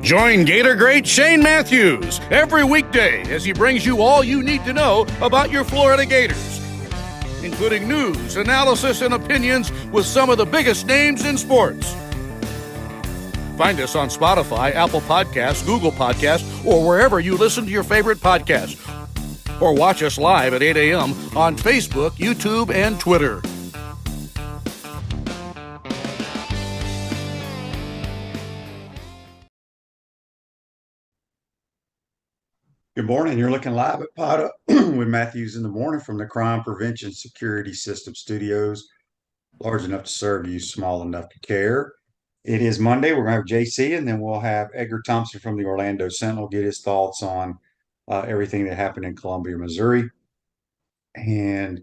Join Gator great Shane Matthews every weekday as he brings you all you need to know about your Florida Gators, including news, analysis, and opinions with some of the biggest names in sports. Find us on Spotify, Apple Podcasts, Google Podcasts, or wherever you listen to your favorite podcast. Or watch us live at 8 a.m. on Facebook, YouTube, and Twitter. Good morning. You're looking live at PodUp with Matthews in the morning from the Crime Prevention Security System Studios. Large enough to serve you, small enough to care. It is Monday. We're going to have JC, and then we'll have Edgar Thompson from the Orlando Sentinel get his thoughts on everything that happened in Columbia, Missouri. And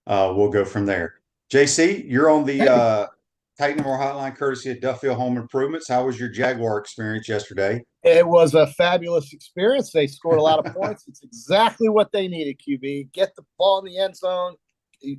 we'll go from there. JC, you're on the Titan Moore Hotline courtesy of Duffield Home Improvements. How was your Jaguar experience yesterday? It was a fabulous experience. They scored a lot of points. It's exactly what they needed, QB. Get the ball in the end zone,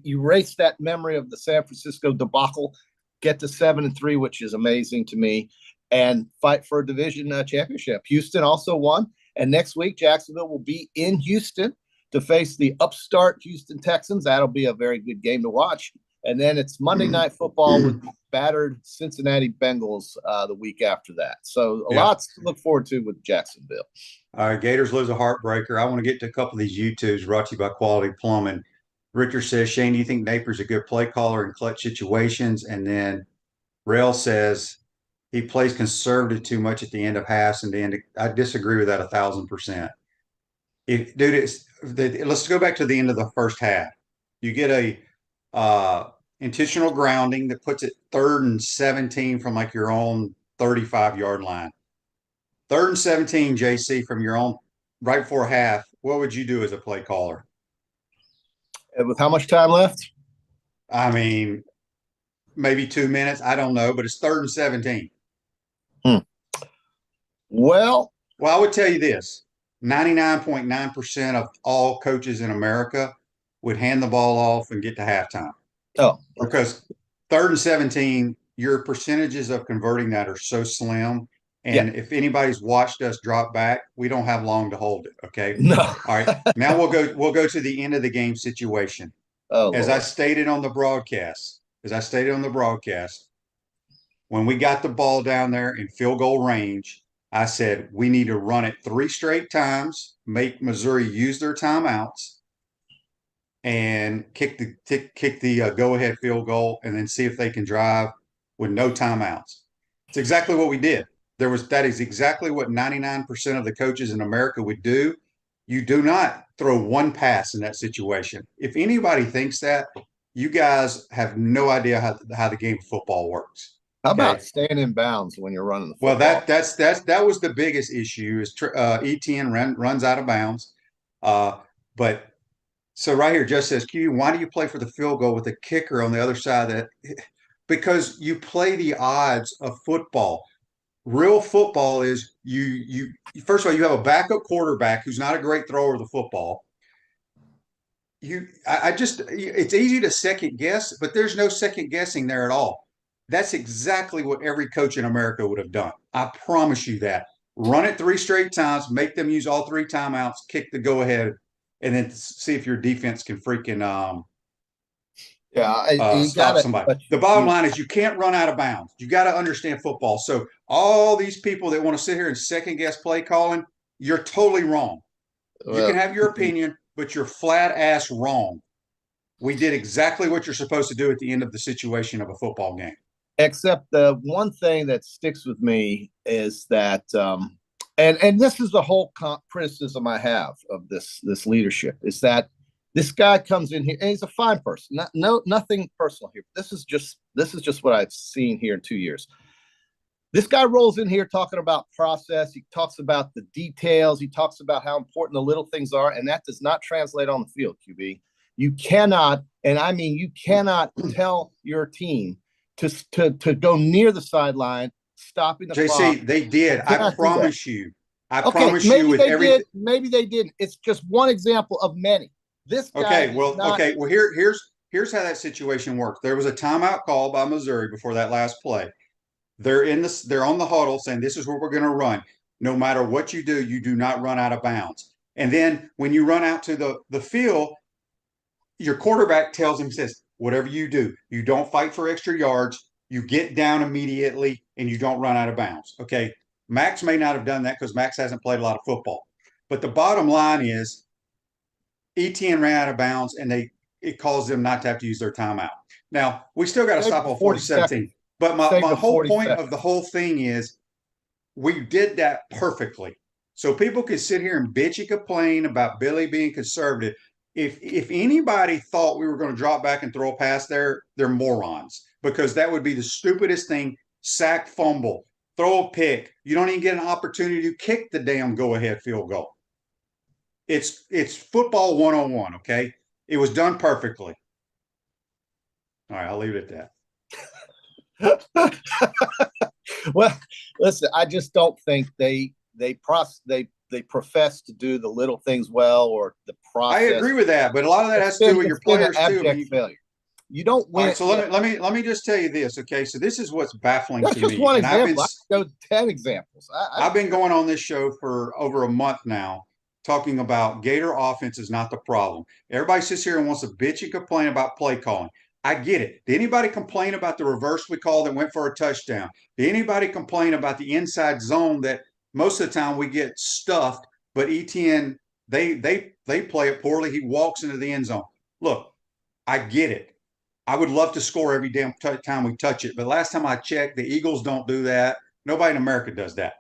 erase that memory of the San Francisco debacle, get to 7-3, which is amazing to me, and fight for a division championship. Houston also won, and next week Jacksonville will be in Houston to face the upstart Houston Texans. That'll be a very good game to watch. And then it's Monday Night Football with battered Cincinnati Bengals the week after that. So a lot to look forward to with Jacksonville. All right, Gators lose a heartbreaker. I want to get to a couple of these YouTubes brought to you by Quality Plumbing. Richard says, Shane, do you think Naper's a good play caller in clutch situations? And then Rail says he plays conservative too much at the end of halves and the end. I disagree with that 1,000%. Let's go back to the end of the first half. You get a intentional grounding that puts it 3rd and 17 from like your own 35-yard line. 3rd and 17, JC, from your own right before half. What would you do as a play caller? With how much time left? I mean, maybe 2 minutes. I don't know, but it's 3rd and 17. Well, I would tell you this. 99.9% of all coaches in America would hand the ball off and get to halftime. Oh, because 3rd and 17, your percentages of converting that are so slim. And if anybody's watched us drop back, we don't have long to hold it. Okay. No. All right. Now we'll go to the end of the game situation. Oh, as I stated on the broadcast, when we got the ball down there in field goal range, I said we need to run it 3 straight times, make Missouri use their timeouts, and kick the go-ahead field goal, and then see if they can drive with no timeouts. It's exactly what we did. That is exactly what 99% of the coaches in America would do. You do not throw one pass in that situation. If anybody thinks that, you guys have no idea how the game of football works. How about staying in bounds when you're running the football? Well, that was the biggest issue is ETN runs out of bounds. But so right here, just says, Q, why do you play for the field goal with a kicker on the other side of that? Because you play the odds of football. Real football is you first of all, you have a backup quarterback who's not a great thrower of the football. It's easy to second guess, but there's no second guessing there at all. That's exactly what every coach in America would have done. I promise you that. Run it 3 straight times, make them use all 3 timeouts, kick the go ahead, and then see if your defense can freaking stop somebody. The bottom line is you can't run out of bounds. You got to understand football. So all these people that want to sit here and second guess play calling, you're totally wrong. You can have your opinion, but you're flat ass wrong. We did exactly what you're supposed to do at the end of the situation of a football game. Except the one thing that sticks with me is that, and this is the whole criticism I have of this leadership, is that this guy comes in here and he's a fine person. Nothing personal here. This is just what I've seen here in 2 years. This guy rolls in here talking about process. He talks about the details. He talks about how important the little things are, and that does not translate on the field, QB. You cannot, and I mean you cannot tell your team to go near the sideline, stopping the clock. JC, they did. I promise you. I promise you with everything. Maybe they didn't. It's just one example of many. This guy here's how that situation worked. There was a timeout call by Missouri before that last play. They're on the huddle saying, this is what we're going to run. No matter what you do not run out of bounds. And then when you run out to the field, your quarterback tells him, says, whatever you do, you don't fight for extra yards. You get down immediately and you don't run out of bounds. Okay. Max may not have done that because Max hasn't played a lot of football. But the bottom line is ETN ran out of bounds and it caused them not to have to use their timeout. Now, we still got to stop on 40-17. But my whole point of the whole thing is we did that perfectly. So people could sit here and bitch and complain about Billy being conservative. If anybody thought we were going to drop back and throw a pass there, they're morons, because that would be the stupidest thing. Sack, fumble, throw a pick. You don't even get an opportunity to kick the damn go-ahead field goal. It's football 101, okay? It was done perfectly. All right, I'll leave it at that. Well, listen, I just don't think they profess to do the little things well, or the process. I agree with that, but a lot of that has to do with your players too. Failure. You don't win. Right, so let me just tell you this, okay? So this is what's baffling to me. That's just one example. I go 10 examples. I've been going on this show for over a month now, talking about Gator offense is not the problem. Everybody sits here and wants to bitch and complain about play calling. I get it. Did anybody complain about the reverse we called that went for a touchdown? Did anybody complain about the inside zone that most of the time we get stuffed, but ETN, they play it poorly. He walks into the end zone. Look, I get it. I would love to score every damn time we touch it. But last time I checked, the Eagles don't do that. Nobody in America does that.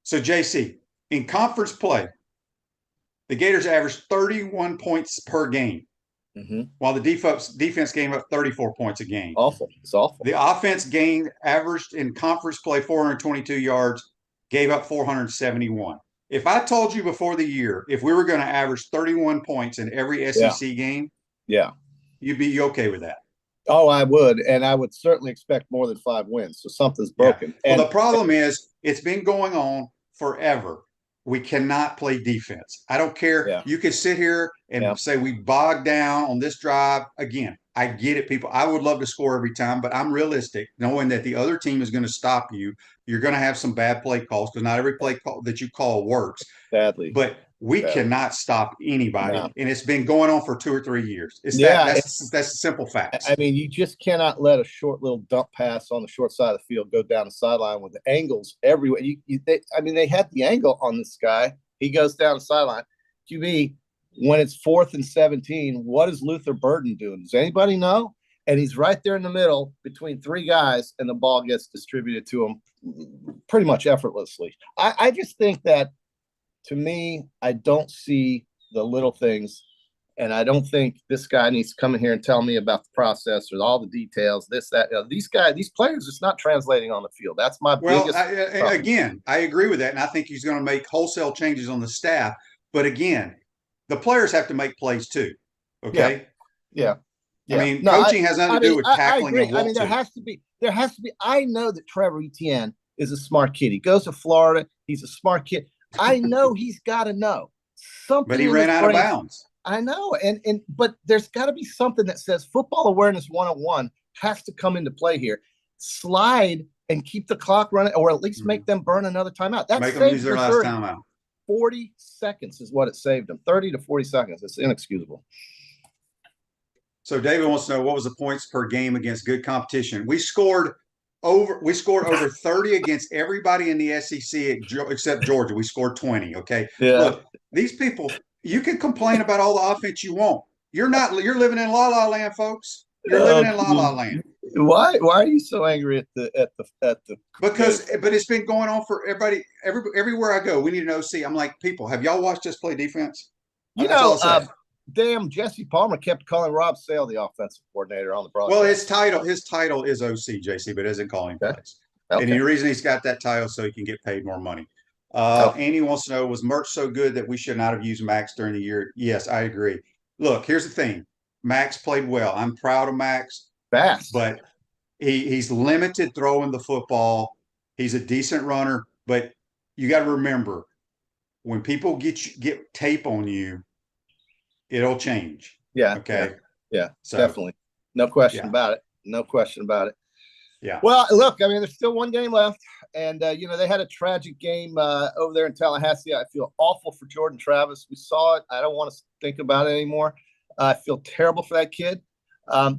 So, JC, in conference play, the Gators averaged 31 points per game, while the defense gave up 34 points a game. Awful. It's awful. The offense averaged in conference play 422 yards, gave up 471. If I told you before the year, if we were going to average 31 points in every SEC game, you'd be okay with that. Oh, I would. And I would certainly expect more than 5 wins. So something's broken. Yeah. Well, the problem is it's been going on forever. We cannot play defense. I don't care. Yeah. You could sit here and say we bogged down on this drive. Again, I get it, people. I would love to score every time, but I'm realistic, knowing that the other team is going to stop you. You're going to have some bad play calls, because not every play call that you call works. Badly. But we cannot stop anybody. No. And it's been going on for 2 or 3 years. That's the simple facts. I mean, you just cannot let a short little dump pass on the short side of the field go down the sideline with the angles everywhere. They had the angle on this guy. He goes down the sideline. QB, when it's 4th and 17, what is Luther Burden doing? Does anybody know? And he's right there in the middle between 3 guys, and the ball gets distributed to him pretty much effortlessly. I just think that, to me, I don't see the little things, and I don't think this guy needs to come in here and tell me about the process or all the details, this, that. These players, it's not translating on the field. That's my biggest problem. Again, I agree with that, and I think he's going to make wholesale changes on the staff. But again, the players have to make plays too, okay? Yeah. I mean, coaching has nothing to do with tackling. I mean, there has to be. I know that Trevor Etienne is a smart kid. He goes to Florida. He's a smart kid. I know he's got to know something. But he ran out of bounds. I know, but there's got to be something that says football awareness 101 has to come into play here. Slide and keep the clock running, or at least make them burn another timeout. That make them use their last timeout. 40 seconds is what it saved them. 30 to 40 seconds. It's inexcusable. So David wants to know, what was the points per game against good competition? We scored over 30 against everybody in the SEC except Georgia. We scored 20. Okay. Yeah. Look, these people, you can complain about all the offense you want. You're living in la la land, folks. You're living in la la land. Why are you so angry at the Because it's been going on for everybody. Everywhere I go, we need an OC. I'm like, people, have y'all watched us play defense? Damn, Jesse Palmer kept calling Rob Sale the offensive coordinator on the broadcast. Well, his title is OC, JC, but isn't calling plays. Okay. And the reason he's got that title so he can get paid more money. Andy wants to know, was merch so good that we should not have used Max during the year? Yes, I agree. Look, here's the thing. Max played well. I'm proud of Max. Fast. But he's limited throwing the football. He's a decent runner. But you got to remember, when people get tape on you, it'll change. Yeah. Okay. Yeah. So, definitely. No question about it. No question about it. Yeah. Well, look, I mean, there's still one game left, and they had a tragic game over there in Tallahassee. I feel awful for Jordan Travis. We saw it. I don't want to think about it anymore. I feel terrible for that kid.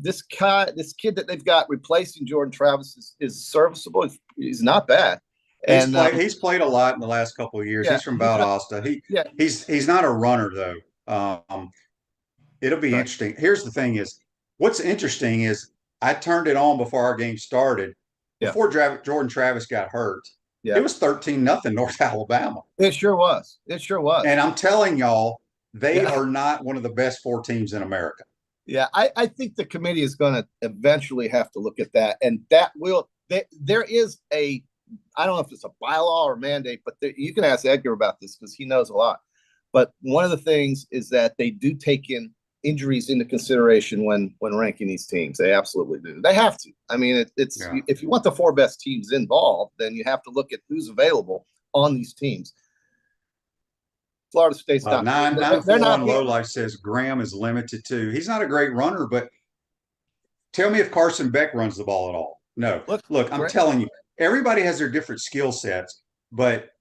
This kid that they've got replacing Jordan Travis is serviceable. He's not bad. And He's played a lot in the last couple of years. Yeah, He's from Valdosta. He's not a runner though. It'll be interesting. Here's the thing: what's interesting is I turned it on before our game started. Before Jordan Travis got hurt, it was 13-0 North Alabama. It sure was. It sure was. And I'm telling y'all, they are not one of the best 4 teams in America. Yeah, I think the committee is going to eventually have to look at that, and there is I don't know if it's a bylaw or mandate, but you can ask Edgar about this because he knows a lot. But one of the things is that they do take in injuries into consideration when ranking these teams. They absolutely do. They have to. I mean, if you want the 4 best teams involved, then you have to look at who's available on these teams. Florida State's not. 941 Low Life says Graham is limited too. He's not a great runner, but tell me if Carson Beck runs the ball at all. No. Look, I'm telling you, everybody has their different skill sets, but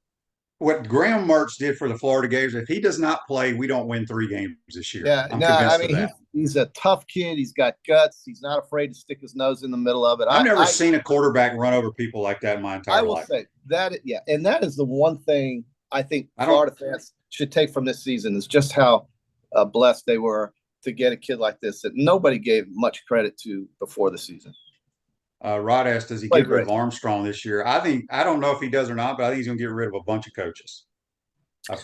what Graham Mertz did for the Florida Gators, if he does not play, we don't win 3 games this year. Yeah, I mean, he's a tough kid. He's got guts. He's not afraid to stick his nose in the middle of it. I've never seen a quarterback run over people like that in my entire life. I will say that, and that is the one thing I think Florida fans should take from this season is just how blessed they were to get a kid like this that nobody gave much credit to before the season. Rod asked, does he get rid of Armstrong this year? I don't know if he does or not, but I think he's going to get rid of a bunch of coaches.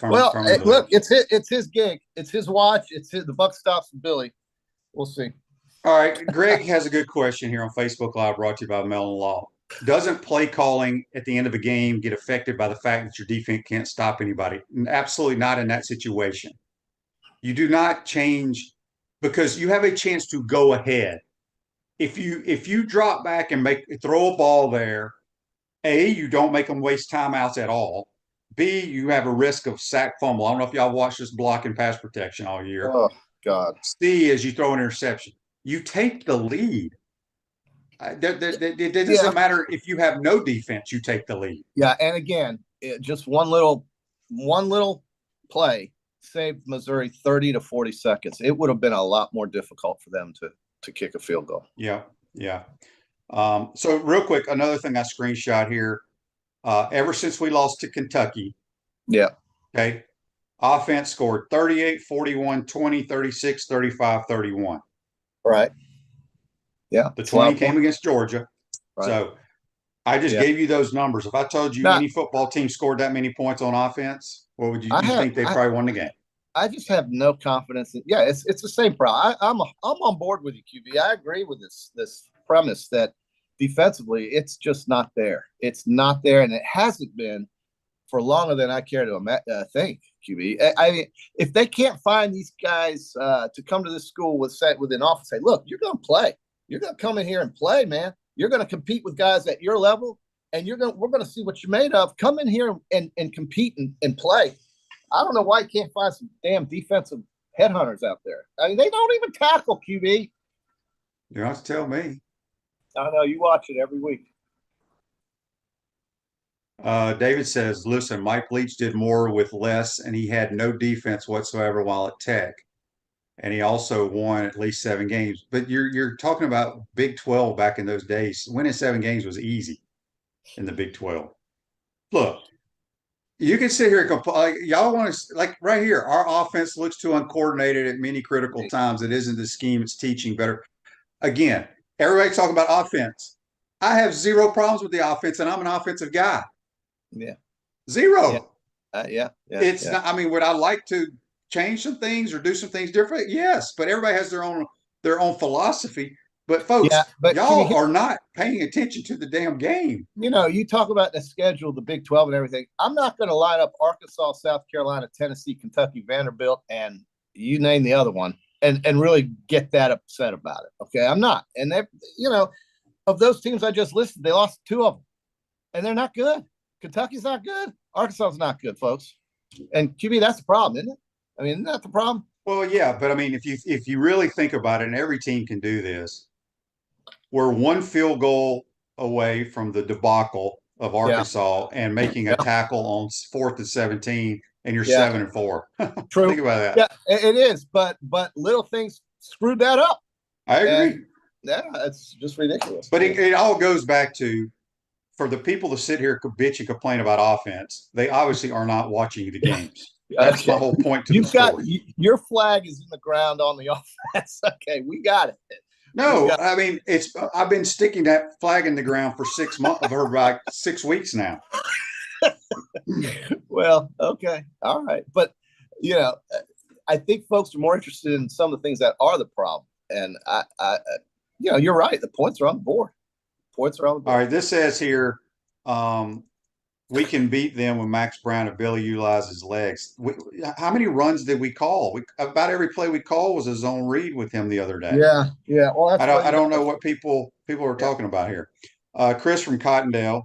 Look, it's his gig. It's his watch. The buck stops with Billy. We'll see. All right. Greg has a good question here on Facebook Live brought to you by Mellon Law. Doesn't play calling at the end of a game get affected by the fact that your defense can't stop anybody? Absolutely not in that situation. You do not change because you have a chance to go ahead. If you drop back and throw a ball there, A, you don't make them waste timeouts at all. B, you have a risk of sack fumble. I don't know if y'all watched this block and pass protection all year. Oh, God. C is you throw an interception. You take the lead. It doesn't matter if you have no defense, you take the lead. Yeah, and again, just one little play saved Missouri 30 to 40 seconds. It would have been a lot more difficult for them to kick a field goal. Yeah. So real quick, another thing I screenshot here. Ever since we lost to Kentucky. Yeah. Okay. Offense scored 38, 41, 20, 36, 35, 31. Right. Yeah. The 20 came against Georgia. Right. So I just gave you those numbers. If I told you any football team scored that many points on offense, what would you think they probably won the game? I just have no confidence. It's the same problem. I'm on board with you, QB. I agree with this premise that defensively it's just not there. It's not there, and it hasn't been for longer than I care to think. QB. I mean, if they can't find these guys to come to this school with an offer, say, look, you're going to play. You're going to come in here and play, man. You're going to compete with guys at your level, and we're going to see what you're made of. Come in here and compete and play. I don't know why you can't find some damn defensive headhunters out there. I mean, they don't even tackle, QB. You don't have to tell me. I know. You watch it every week. David says, listen, Mike Leach did more with less, and he had no defense whatsoever while at Tech. And he also won at least 7 games. But you're talking about Big 12 back in those days. Winning 7 games was easy in the Big 12. Look. You can sit here and y'all want to, like right here, our offense looks too uncoordinated at many critical times. It isn't the scheme, it's teaching better. Again, everybody's talking about offense. I have 0 problems with the offense, and I'm an offensive guy. Yeah. 0. Yeah. It's not, I mean, would I like to change some things or do some things different? Yes, but everybody has their own philosophy. But folks, y'all are not paying attention to the damn game. You know, you talk about the schedule, the Big 12 and everything. I'm not going to line up Arkansas, South Carolina, Tennessee, Kentucky, Vanderbilt, and you name the other one and really get that upset about it. Okay, I'm not. And of those teams I just listed, they lost 2 of them, and they're not good. Kentucky's not good. Arkansas's not good, folks. And QB, that's the problem, isn't it? I mean, isn't that the problem? Well, yeah, but I mean, if you really think about it, and every team can do this, we're 1 field goal away from the debacle of Arkansas and making a tackle on 4th and 17, and you're 7-4. True. Think about that. Yeah, it is. But little things screwed that up. I agree. And, yeah, it's just ridiculous. But it all goes back to, for the people to sit here bitch and complain about offense, they obviously are not watching the games. That's my whole point to the story. Your flag is in the ground on the offense. Okay, we got it. No, I mean, I've been sticking that flag in the ground for 6 months, or like 6 weeks now. Well, okay, all right, but I think folks are more interested in some of the things that are the problem, and I you're right. The points are on the board. All right, this says here, we can beat them when Max Brown and Billy utilizes legs. How many runs did we call? About every play we called was a zone read with him the other day. Yeah. Well, I don't know what people are talking about here. Chris from Cottondale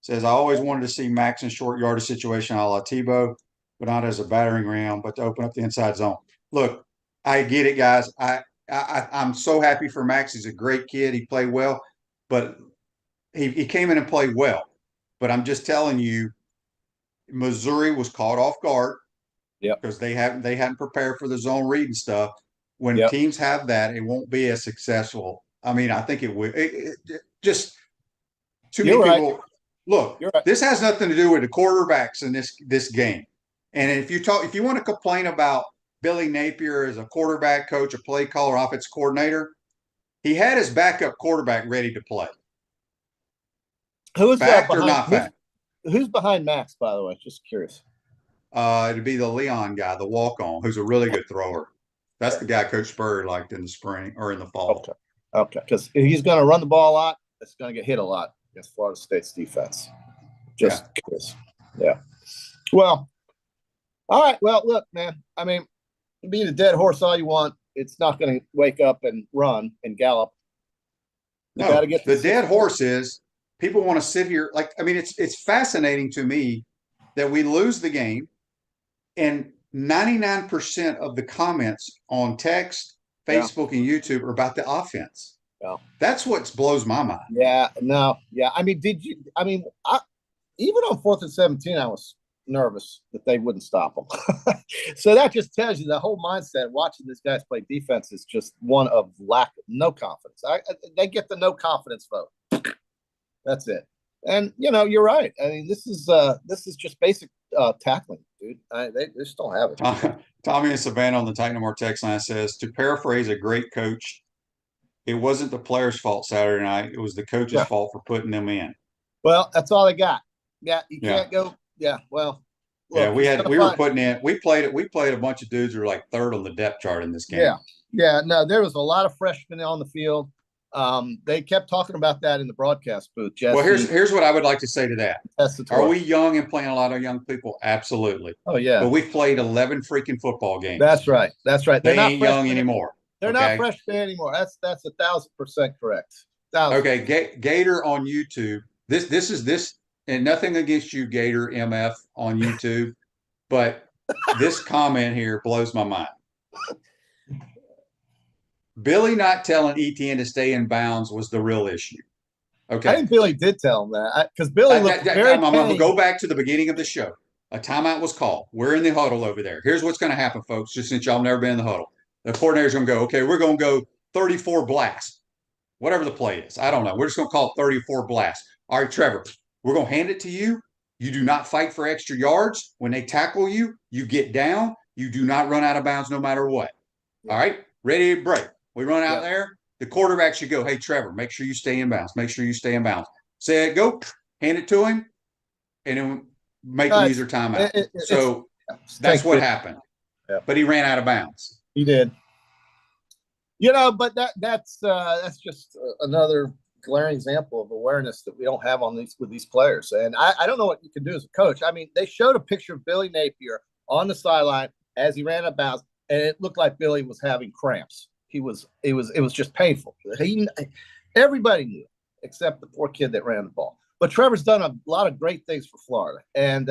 says, I always wanted to see Max in short yardage situation a la Tebow, but not as a battering ram, but to open up the inside zone. Look, I get it, guys. I'm so happy for Max. He's a great kid. He played well, but he came in and played well. But I'm just telling you, Missouri was caught off guard because they hadn't prepared for the zone read and stuff. When teams have that, it won't be as successful. I mean, I think it will. Just too many people. Right. Look, this has nothing to do with the quarterbacks in this game. And if you want to complain about Billy Napier as a quarterback coach, a play caller, offense coordinator, he had his backup quarterback ready to play. Who's fact or not fact? Who's behind Max, by the way? Just curious. It'd be the Leon guy, the walk-on, who's a really good thrower. That's the guy Coach Spurrier liked in the spring or in the fall. Okay. Because he's going to run the ball a lot. It's going to get hit a lot against Florida State's defense. Just curious. Yeah. Well, all right. Well, look, man. I mean, being a dead horse all you want, it's not going to wake up and run and gallop. You got to get the dead horse is. People want to sit here it's fascinating to me that we lose the game and 99% of the comments on text, Facebook, and YouTube are about the offense. Yeah. That's what blows my mind. Yeah, no, yeah. I mean, even on 4th and 17, I was nervous that they wouldn't stop them. So that just tells you the whole mindset watching these guys play defense is just one of no confidence. They get the no confidence vote. That's it. And you're right. I mean, this is just basic tackling, dude. They just don't have it. Tommy and Savannah on the Titanamore text line says, to paraphrase a great coach, it wasn't the players' fault Saturday night. It was the coach's fault for putting them in. Well, that's all they got. Yeah, you can't go. Yeah, well. Look, we played a bunch of dudes who were like 3rd on the depth chart in this game. Yeah. No, there was a lot of freshmen on the field. They kept talking about that in the broadcast booth. Jesse, well, here's what I would like to say to that. Are we young and playing a lot of young people? Absolutely. Oh yeah. But we've played 11 freaking football games. That's right. They ain't young anymore. They're not freshmen anymore. That's 1,000% correct. 1,000. Okay, Gator on YouTube. This is and nothing against you, Gator MF on YouTube, but this comment here blows my mind. Billy not telling Etienne to stay in bounds was the real issue. Okay. I think Billy did tell him that because Billy looked very I'm going to go back to the beginning of the show. A timeout was called. We're in the huddle over there. Here's what's going to happen, folks, just since y'all have never been in the huddle. The coordinator's going to go, okay, we're going to go 34 blasts, whatever the play is. I don't know. We're just going to call it 34 blasts. All right, Trevor, we're going to hand it to you. You do not fight for extra yards. When they tackle you, you get down. You do not run out of bounds no matter what. All right, ready to break. We run out there. The quarterback should go, hey, Trevor, make sure you stay in bounds. Make sure you stay in bounds. Say it, go, hand it to him, and then make them use their timeout. So that's what happened. Yeah. But he ran out of bounds. He did. But that's just another glaring example of awareness that we don't have with these players. And I don't know what you can do as a coach. I mean, they showed a picture of Billy Napier on the sideline as he ran out of bounds, and it looked like Billy was having cramps. It was just painful. Everybody knew it, except the poor kid that ran the ball. But Trevor's done a lot of great things for Florida. And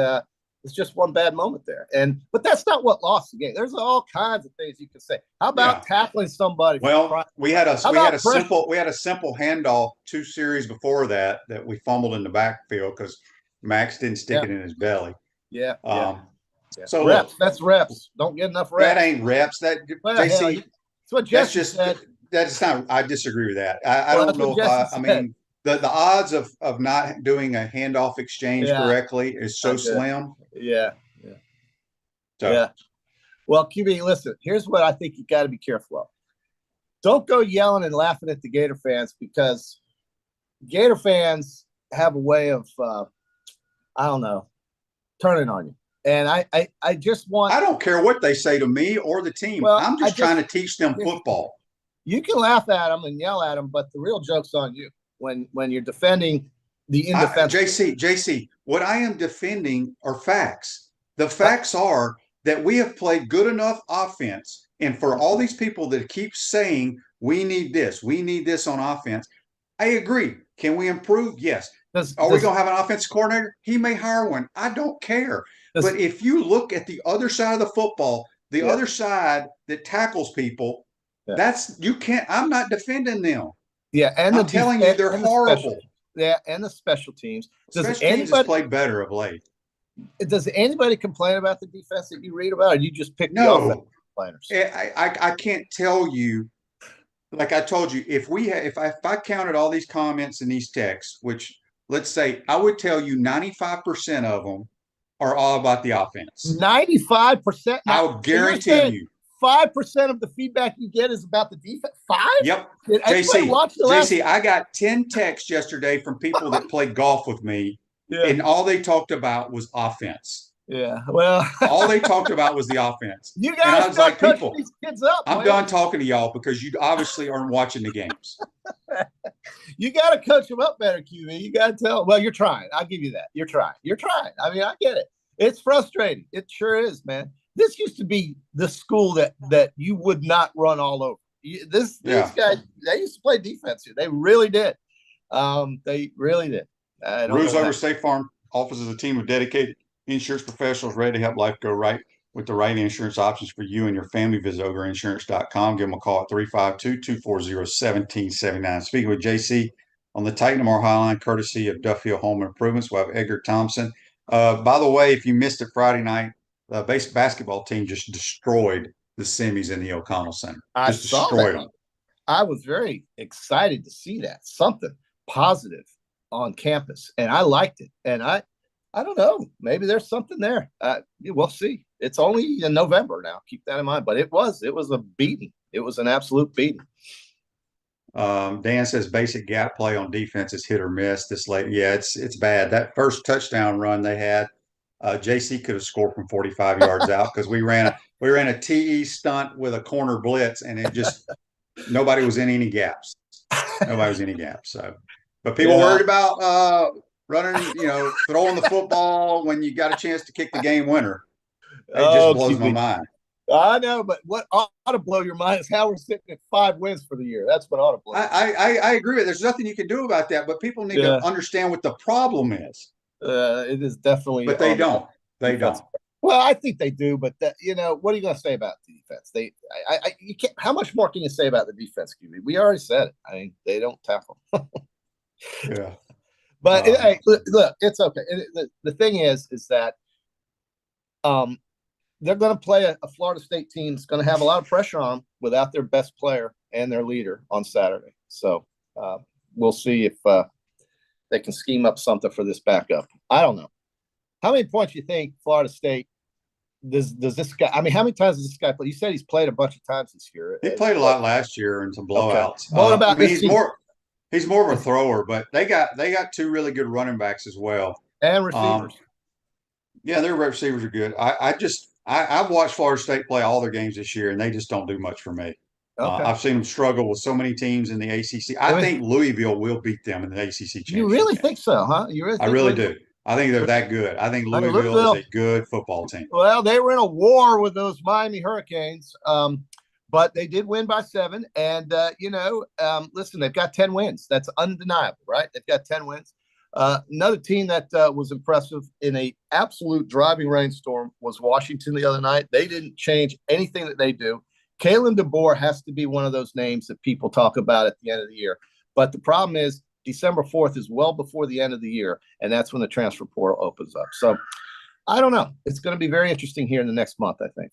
It's just one bad moment there. But that's not what lost the game. There's all kinds of things you can say. How about tackling somebody? Well, we had a simple handoff 2 series before that we fumbled in the backfield because Max didn't stick it in his belly. Yeah. So reps. That's reps. Don't get enough reps. That ain't reps. That JC. That's what Jesse said. That's not. I disagree with that. I don't know if I mean the odds of not doing a handoff exchange correctly is so slim. Yeah. So. Yeah. Well, QB, listen. Here's what I think you got to be careful of. Don't go yelling and laughing at the Gator fans, because Gator fans have a way of I don't know, turning on you. And I just want. I don't care what they say to me or the team. Well, I'm just trying to teach them football. You can laugh at them and yell at them, but the real joke's on you when you're defending the indefensible. JC, what I am defending are facts. The facts are that we have played good enough offense, and for all these people that keep saying we need this on offense, I agree. Can we improve? Yes. Are we going to have an offensive coordinator? He may hire one. I don't care. But if you look at the other side of the football, the other side that tackles people, you can't. I'm not defending them. Yeah, and I'm telling you, they're horrible. And the special teams. Special teams has played better of late. Does anybody complain about the defense that you read about, or you just pick the offensive complainers? I can't tell you. Like I told you, if I counted all these comments and these texts, which let's say I would tell you 95% of them are all about the offense. 95%. I would guarantee you. 5% of the feedback you get is about the defense. 5? Yep. JC, I got 10 texts yesterday from people that played golf with me, and all they talked about was offense. Yeah. Well, all they talked about was the offense. You guys got to coach these kids up. I'm done talking to y'all because you obviously aren't watching the games. You got to coach them up better, QB. You got to tell. Well, you're trying. I'll give you that. You're trying. I mean, I get it. It's frustrating. It sure is, man. This used to be the school that you would not run all over. These guys, they used to play defense here. They really did. They really did. Ruse over State Farm offers a team of dedicated insurance professionals ready to help life go right with the right insurance options for you and your family. Visit ogreinsurance.com. Give them a call at 352-240-1779. Speaking with JC on the Titan Tomorrow Highline, courtesy of Duffield Home Improvements. We'll have Edgar Thompson. By the way, if you missed it Friday night, the basketball team just destroyed the semis in the O'Connell Center. Just destroyed them. I was very excited to see that. Something positive on campus, and I liked it. And I don't know. Maybe there's something there. We'll see. It's only in November now. Keep that in mind. But it was a beating. It was an absolute beating. Dan says basic gap play on defense is hit or miss this late. Yeah, it's bad. That first touchdown run they had, JC could have scored from 45 yards out because we ran a TE stunt with a corner blitz, and it just nobody was in any gaps. Nobody was in any gaps. So, but people worried about running, throwing the football when you got a chance to kick the game winner. It just blows my mind. I know, but what ought to blow your mind is how we're sitting at 5 wins for the year. That's what ought to blow. I agree with it. There's nothing you can do about that, but people need to understand what the problem is. It is definitely. But they don't. They don't. Well, I think they do, but what are you going to say about the defense? You can't. How much more can you say about the defense, QB? We already said it. I mean, they don't tackle. Yeah. But look, it's okay. The thing is that they're going to play a Florida State team that's going to have a lot of pressure on them without their best player and their leader on Saturday. So we'll see if they can scheme up something for this backup. I don't know. How many points do you think Florida State does this guy? I mean, how many times does this guy play? You said he's played a bunch of times this year. He played a lot last year in some blowouts. Okay. What about he's more of a thrower, but they got 2 really good running backs as well. And receivers. Yeah, their receivers are good. I've watched Florida State play all their games this year, and they just don't do much for me. Okay. I've seen them struggle with so many teams in the ACC. I think Louisville will beat them in the ACC championship. You really think so, huh? I really do. I think they're that good. I think Louisville is a good football team. Well, they were in a war with those Miami Hurricanes, but they did win by 7. And, listen, they've got 10 wins. That's undeniable, right? They've got 10 wins. Another team that was impressive in a absolute driving rainstorm was Washington the other night. They didn't change anything that they do. Kalen DeBoer has to be one of those names that people talk about at the end of the year. But the problem is December 4th is well before the end of the year, and that's when the transfer portal opens up. So I don't know. It's going to be very interesting here in the next month, I think.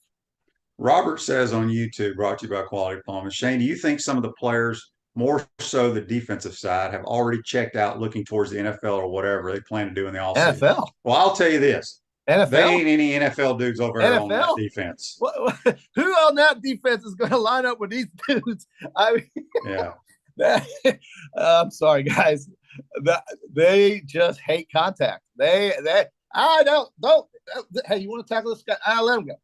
Robert says on YouTube, brought to you by Quality Plumbing. Shane, do you think some of the players, more so the defensive side, have already checked out looking towards the NFL or whatever they plan to do in the offseason? NFL. Well, I'll tell you this. NFL? They ain't any NFL dudes over there on that defense. Who on that defense is going to line up with these dudes? I mean, yeah. I'm sorry, guys. They just hate contact. I don't. Hey, you want to tackle this guy? Let him go.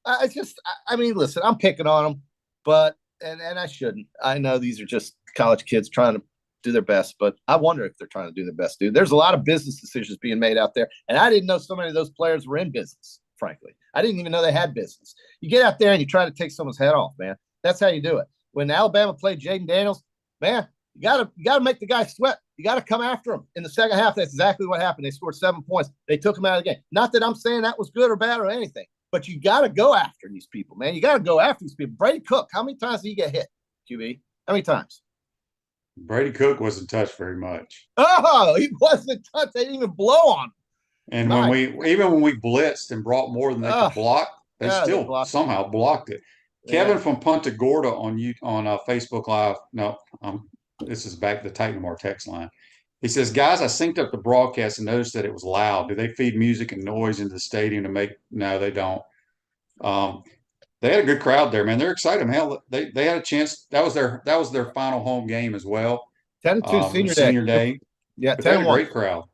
I mean, listen, I'm picking on them, but and I shouldn't. I know these are just college kids trying to do their best, but I wonder if they're trying to do their best, dude. There's a lot of business decisions being made out there, and I didn't know so many of those players were in business, frankly. I didn't even know they had business. You get out there and you try to take someone's head off, man. That's how you do it. When Alabama played Jaden Daniels, man, you gotta make the guy sweat. You got to come after him. In the second half, that's exactly what happened. They scored 7 points. They took him out of the game. Not that I'm saying that was good or bad or anything, but you got to go after these people, man. You got to go after these people. Brady Cook, how many times did he get hit, QB? How many times? Brady Cook wasn't touched very much. Oh, he wasn't touched. They didn't even blow on him. And when we blitzed and brought more than they could block, they still somehow blocked it. Kevin from Punta Gorda on Facebook Live. No, this is back to the Titan More text line. He says, guys, I synced up the broadcast and noticed that it was loud. Do they feed music and noise into the stadium to make? No, they don't. They had a good crowd there, man. They're excited. Hell, they had a chance. That was their final home game as well. 10-2 senior day. Yeah, 10-1. Great crowd.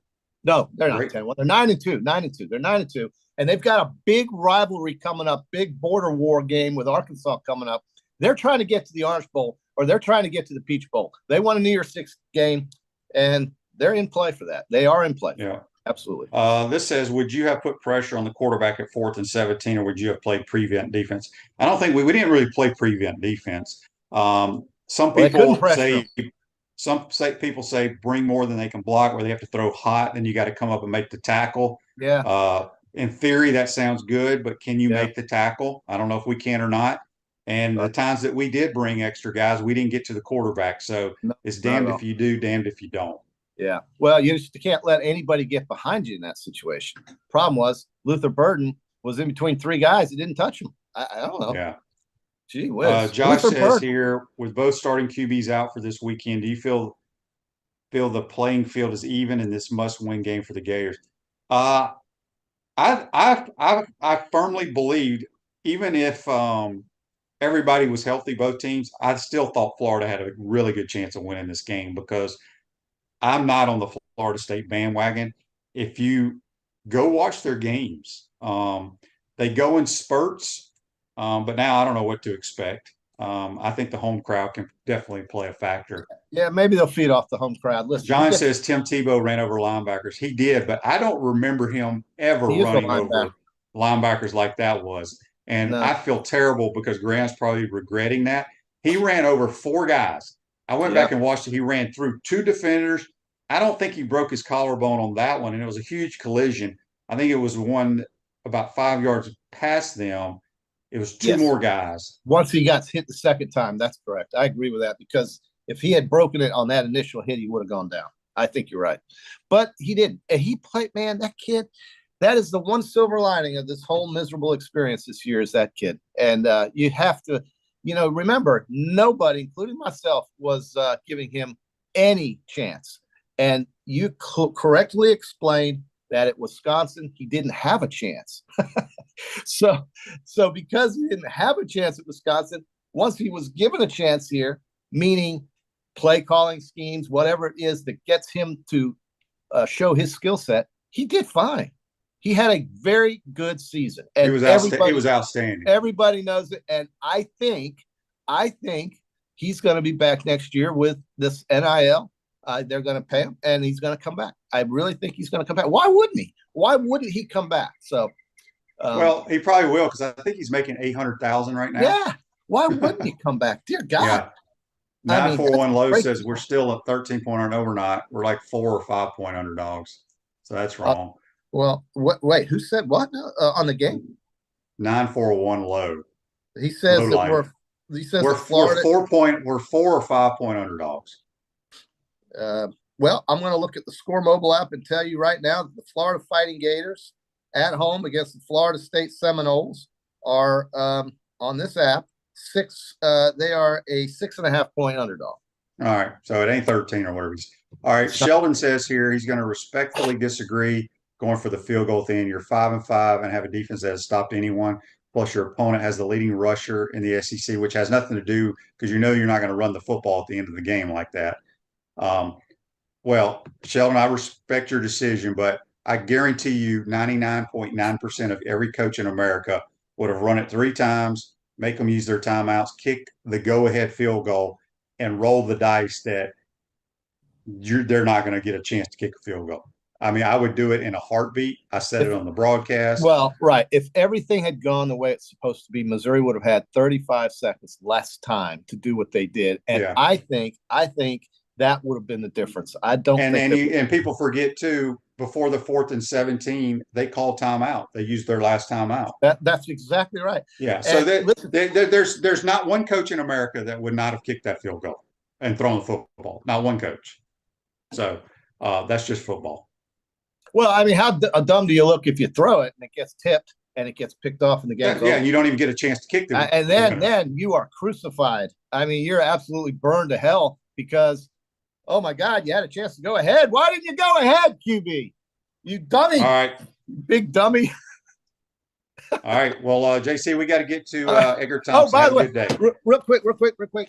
No, they're not 10-1. They're 9-2. 9-2. They're 9-2. And they've got a big rivalry coming up, big border war game with Arkansas coming up. They're trying to get to the Orange Bowl, or they're trying to get to the Peach Bowl. They want a New Year's Six game, and they're in play for that. They are in play. Yeah. Absolutely. This says, would you have put pressure on the quarterback at 4th and 17, or would you have played prevent defense? I don't think we didn't really play prevent defense. Some people say bring more than they can block, where they have to throw hot, then you got to come up and make the tackle. Yeah. In theory, that sounds good, but can you make the tackle? I don't know if we can or not. And the times that we did bring extra guys, we didn't get to the quarterback. So it's damned if you do, damned if you don't. Yeah. Well, you can't let anybody get behind you in that situation. Problem was Luther Burden was in between 3 guys that didn't touch him. I don't know. Yeah. Gee whiz. Josh says here, with both starting QBs out for this weekend, do you feel the playing field is even in this must-win game for the Gators? I firmly believed, even if everybody was healthy, both teams, I still thought Florida had a really good chance of winning this game, because I'm not on the Florida State bandwagon. If you go watch their games, they go in spurts, but now I don't know what to expect. I think the home crowd can definitely play a factor. Yeah, maybe they'll feed off the home crowd. Listen, John says Tim Tebow ran over linebackers. He did, but I don't remember him ever running over linebackers like that was. And I feel terrible, because Graham's probably regretting that. He ran over 4 guys. I went back and watched it. He ran through 2 defenders. I don't think he broke his collarbone on that one, and it was a huge collision. I think it was one about 5 yards past them. It was 2 more guys. Once he got hit the second time, that's correct. I agree with that, because if he had broken it on that initial hit, he would have gone down. I think you're right. But he didn't. And he played, man, that kid, that is the one silver lining of this whole miserable experience this year, is that kid. And you have to, remember, nobody, including myself, was giving him any chance. And you correctly explained that at Wisconsin, he didn't have a chance. So because he didn't have a chance at Wisconsin, once he was given a chance here, meaning play calling schemes, whatever it is that gets him to show his skill set, he did fine. He had a very good season. And he was outstanding. Everybody knows it. And I think he's going to be back next year with this NIL. They're going to pay him, and he's going to come back. I really think he's going to come back. Why wouldn't he? Why wouldn't he come back? So, well, he probably will, because I think he's making $800,000 right now. Yeah. Why wouldn't he come back? Dear God. I mean, 941 that's low great. says we're still a 13-point underdog. We're not. We're like 4 or 5 point underdogs. So that's Uh, wrong. well, what? Wait, who said what now? On the game? 941 low. He Low says that line. He says We're that Florida. 4 or 5 point underdogs. Well, I'm going to look at the Score Mobile app and tell you right now that the Florida Fighting Gators at home against the Florida State Seminoles are on this app six. They are a 6.5 point underdog. All right. So it ain't 13 or whatever. All right. Sheldon says here he's going to respectfully disagree going for the field goal thing. You're 5-5 and have a defense that has stopped anyone. Plus, your opponent has the leading rusher in the SEC, which has nothing to do because you know you're not going to run the football at the end of the game like that. Well, Sheldon, I respect your decision, but I guarantee you 99.9% of every coach in America would have run it 3 times, make them use their timeouts, kick the go-ahead field goal, and roll the dice that they're not going to get a chance to kick a field goal. I mean, I would do it in a heartbeat. I said it on the broadcast. Well, right. If everything had gone the way it's supposed to be, Missouri would have had 35 seconds less time to do what they did. And Yeah. I think that would have been the difference. I don't think and people forget too, before the 4th and 17, they called timeout. They used their last timeout. That's exactly right. Yeah. So there's not one coach in America that would not have kicked that field goal and thrown the football. Not one coach. So that's just football. Well, I mean, how dumb do you look if you throw it and it gets tipped and it gets picked off in the game? Yeah, and you don't even get a chance to kick them. And then you are crucified. I mean, you're absolutely burned to hell because, oh my God, you had a chance to go ahead. Why didn't you go ahead, QB? You dummy. All right. Big dummy. All right. Well, JC, we got to get to Edgar Thompson. Oh, by the way, good day. real quick.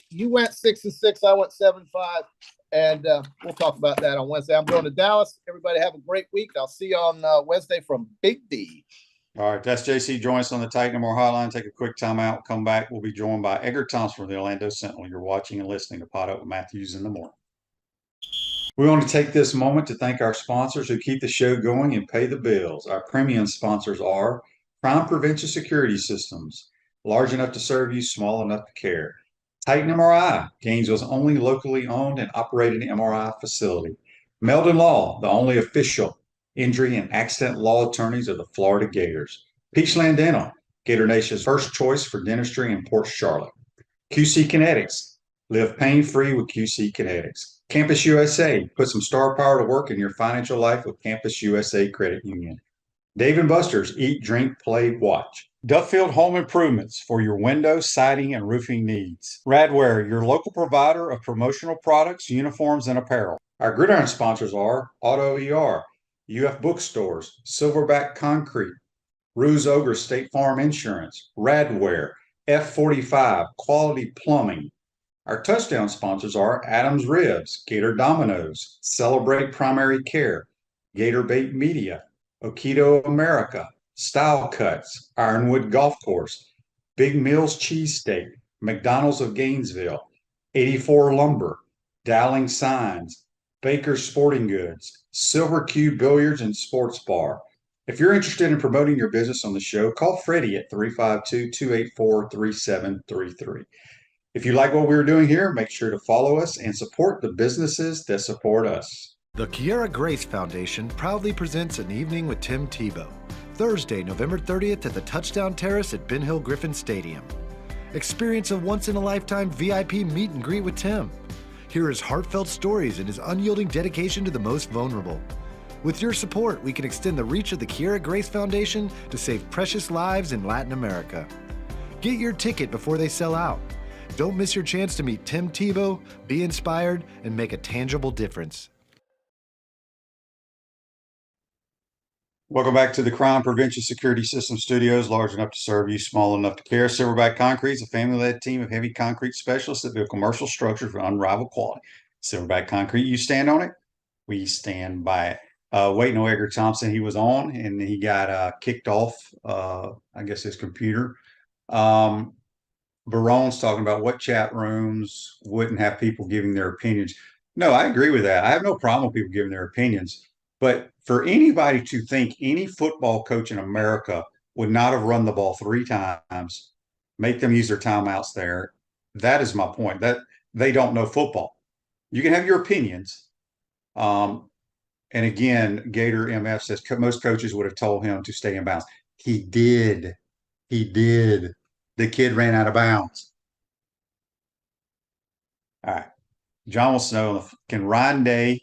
You went 6-6. I went 7-5. And we'll talk about that on Wednesday. I'm going to Dallas. Everybody have a great week. I'll see you on Wednesday from Big D. All right. That's JC. Join us on the Titan More Hotline. Take a quick timeout. Come back. We'll be joined by Edgar Thompson from the Orlando Sentinel. You're watching and listening to PodUp with Matthews in the morning. We want to take this moment to thank our sponsors who keep the show going and pay the bills. Our premium sponsors are Crime Prevention Security Systems, large enough to serve you, small enough to care. Titan MRI, Gainesville's only locally owned and operated MRI facility. Meldon Law, the only official injury and accident law attorneys of the Florida Gators. Peachland Dental, Gator Nation's first choice for dentistry in Port Charlotte. QC Kinetics, live pain-free with QC Kinetics. Campus USA, put some star power to work in your financial life with Campus USA Credit Union. Dave & Buster's, eat, drink, play, watch. Duffield Home Improvements for your window, siding, and roofing needs. Radware, your local provider of promotional products, uniforms, and apparel. Our gridiron sponsors are Auto ER, UF Bookstores, Silverback Concrete, Ruse Ogre State Farm Insurance, Radware, F45, Quality Plumbing. Our touchdown sponsors are Adams Ribs, Gator Dominoes, Celebrate Primary Care, Gator Bait Media, Okido America, Style Cuts, Ironwood Golf Course, Big Mills Cheesesteak, McDonald's of Gainesville, 84 Lumber, Dowling Signs, Baker's Sporting Goods, Silver Q Billiards and Sports Bar. If you're interested in promoting your business on the show, call Freddie at 352-284-3733. If you like what we're doing here, make sure to follow us and support the businesses that support us. The Kiara Grace Foundation proudly presents An Evening with Tim Tebow, Thursday, November 30th at the Touchdown Terrace at Ben Hill Griffin Stadium. Experience a once-in-a-lifetime VIP meet and greet with Tim. Hear his heartfelt stories and his unyielding dedication to the most vulnerable. With your support, we can extend the reach of the Kiara Grace Foundation to save precious lives in Latin America. Get your ticket before they sell out. Don't miss your chance to meet Tim Tebow, be inspired, and make a tangible difference. Welcome back to the Crime Prevention Security System Studios, large enough to serve you, small enough to care. Silverback Concrete is a family-led team of heavy concrete specialists that build commercial structures for unrivaled quality. Silverback Concrete, you stand on it, we stand by it. Waiting on Edgar Thompson, he was on, and he got kicked off, I guess, his computer. Baron's talking about what chat rooms wouldn't have people giving their opinions. No, I agree with that. I have no problem with people giving their opinions. But for anybody to think any football coach in America would not have run the ball 3 times, make them use their timeouts there, that is my point. they don't know football. You can have your opinions. And again, Gator MF says most coaches would have told him to stay in bounds. He did. He did. The kid ran out of bounds. All right. John wants to know, can Ryan Day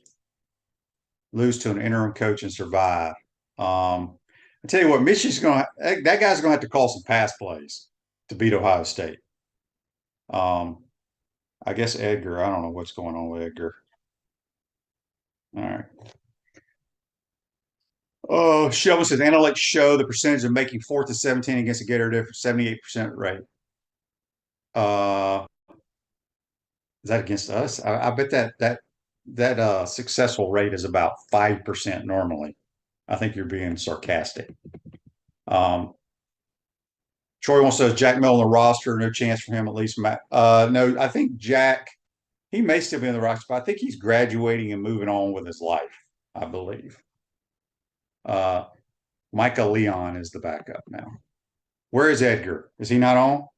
lose to an interim coach and survive? I tell you what, Michigan's that guy's going to have to call some pass plays to beat Ohio State. I guess Edgar, I don't know what's going on with Edgar. All right. Oh, Shelby says analytics show the percentage of making 4th and 17 against a Gator difference 78% rate. Is that against us? I bet that successful rate is about 5% normally. I think you're being sarcastic. Troy wants to Jack Mill on the roster. No chance for him, at least. No, I think Jack, he may still be in the roster, but I think he's graduating and moving on with his life, I believe. Micah Leon is the backup now. Where is Edgar? Is he not on?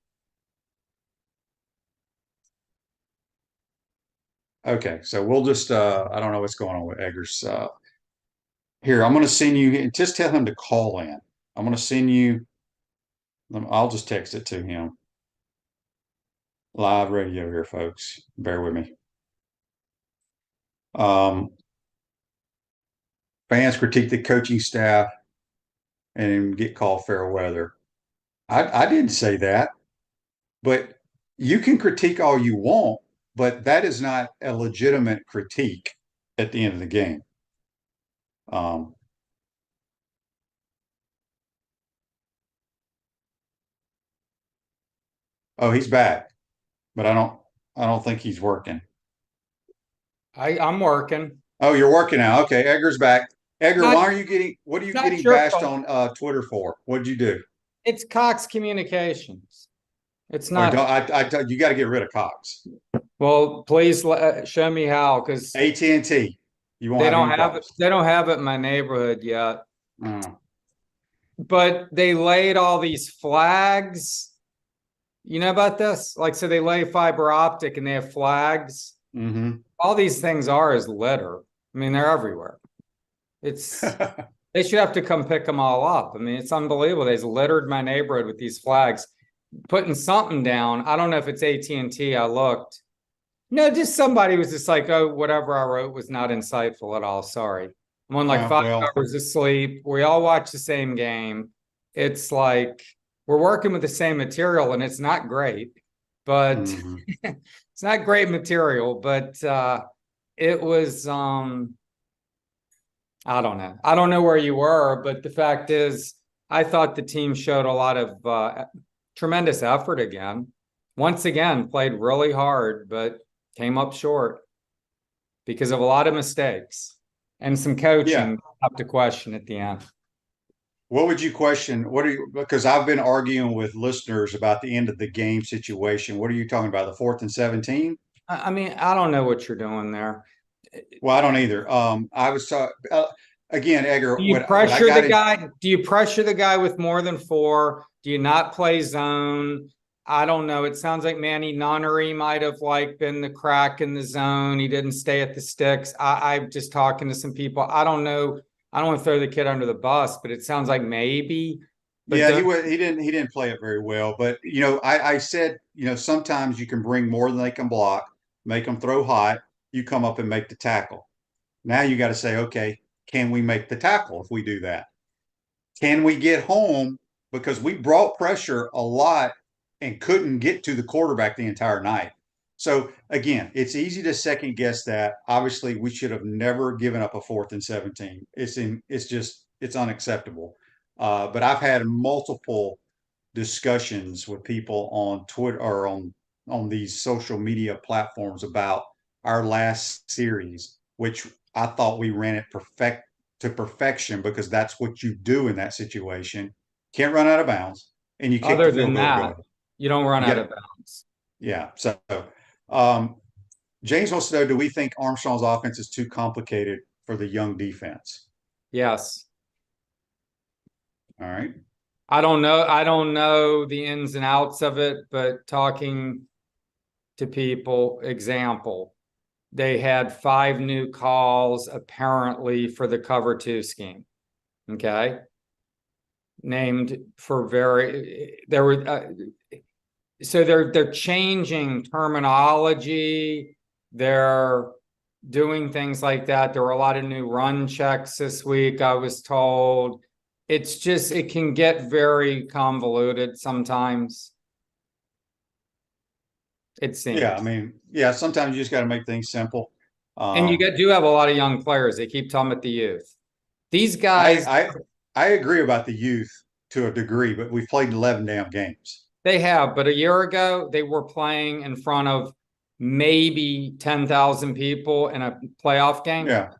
Okay, so we'll just I don't know what's going on with Edgar's. Here, I'm going to send you. Just tell him to call in. I'm going to send you. I'll just text it to him. Live radio here, folks. Bear with me. Fans critique the coaching staff and get called fair weather. I didn't say that, but you can critique all you want, but that is not a legitimate critique at the end of the game. Oh, he's back, but I don't think he's working. I'm working. Oh, you're working now. Okay, Edgar's back. Edgar, what are you getting bashed on Twitter for? What'd you do? It's Cox Communications. It's not. You got to get rid of Cox. Well, please show me how, because AT&T. They don't have it in my neighborhood yet. But they laid all these flags. You know about this? Like, so they lay fiber optic and they have flags. Mm-hmm. All these things is litter. I mean, they're everywhere. It's they should have to come pick them all up. I mean, it's unbelievable. They've littered my neighborhood with these flags, putting something down. I don't know if it's AT&T. I looked. No, just somebody was just like, oh, whatever I wrote was not insightful at all. Sorry. I'm on like 5 hours of sleep. We all watch the same game. It's like we're working with the same material and it's not great, but it's not great material, but it was I don't know. I don't know where you were, but the fact is I thought the team showed a lot of tremendous effort again. Once again, played really hard, but came up short because of a lot of mistakes and some coaching up to question at the end. What would you question? Because I've been arguing with listeners about the end of the game situation. What are you talking about? The 4th and 17? I mean, I don't know what you're doing there. Well, I don't either. I was talking again, Edgar. Do you pressure the guy? Do you pressure the guy with more than 4? Do you not play zone? I don't know. It sounds like Manny Nunnery might have been the crack in the zone. He didn't stay at the sticks. I'm just talking to some people. I don't know. I don't want to throw the kid under the bus, but it sounds like maybe. But yeah, he didn't play it very well. But I said sometimes you can bring more than they can block, make them throw hot. You come up and make the tackle. Now you got to say, okay, can we make the tackle if we do that? Can we get home? Because we brought pressure a lot and couldn't get to the quarterback the entire night. So again, it's easy to second guess that. Obviously, we should have never given up a 4th and 17. It's unacceptable. But I've had multiple discussions with people on Twitter or on these social media platforms about our last series, which I thought we ran it to perfection because that's what you do in that situation. Can't run out of bounds, and you kick other than that. You don't run out of bounds. Yeah. So James wants to know, do we think Armstrong's offense is too complicated for the young defense? Yes. All right. I don't know the ins and outs of it, but talking to people. Example, they had 5 new calls apparently for the cover 2 scheme. Okay. Named for there were, so they're changing terminology. They're doing things like that. There were a lot of new run checks this week, I was told. It's just, it can get very convoluted sometimes. It seems. Yeah, I mean, yeah, sometimes you just got to make things simple. And you do have a lot of young players. They keep talking about the youth. These guys, I agree about the youth to a degree, but we've played 11 damn games. they have, but a year ago, they were playing in front of maybe 10,000 people in a playoff game. Yeah.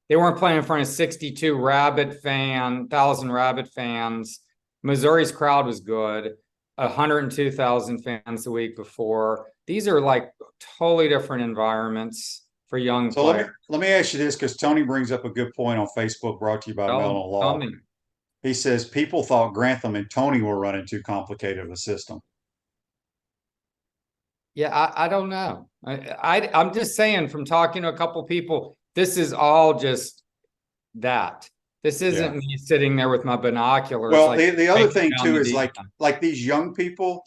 They weren't playing in front of 62 1,000 Rabbit fans. Missouri's crowd was good. 102,000 fans the week before. These are like totally different environments for young players. Let me ask you this, because Tony brings up a good point on Facebook, brought to you by Mellon Law. He says people thought Grantham and Tony were running too complicated of a system. Yeah, I don't know. I'm just saying, from talking to a couple people, this is all just that. This isn't me sitting there with my binoculars. Well, like, the other thing too is like these young people,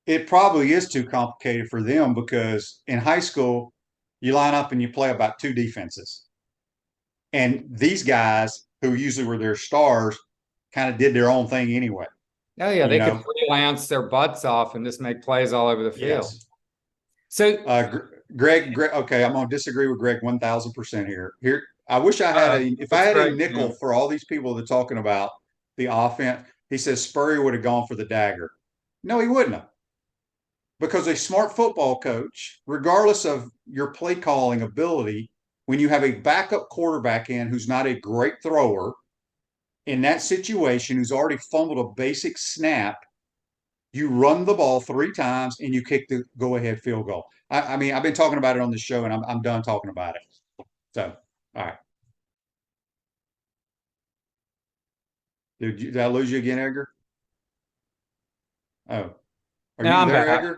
it probably is too complicated for them, because in high school, you line up and you play about 2 defenses. And these guys, who usually were their stars, kind of did their own thing anyway. Oh, yeah, they could freelance their butts off and just make plays all over the field. Yes. So, Greg, okay, I'm going to disagree with Greg 1,000% here. I wish I had if I had a nickel for all these people that are talking about the offense. He says Spurrier would have gone for the dagger. No, he wouldn't have. Because a smart football coach, regardless of your play calling ability, when you have a backup quarterback in who's not a great thrower, in that situation, who's already fumbled a basic snap, you run the ball 3 times and you kick the go-ahead field goal. I mean, I've been talking about it on the show, and I'm done talking about it. So, all right. Did I lose you again, Edgar? Oh, are you there, Edgar?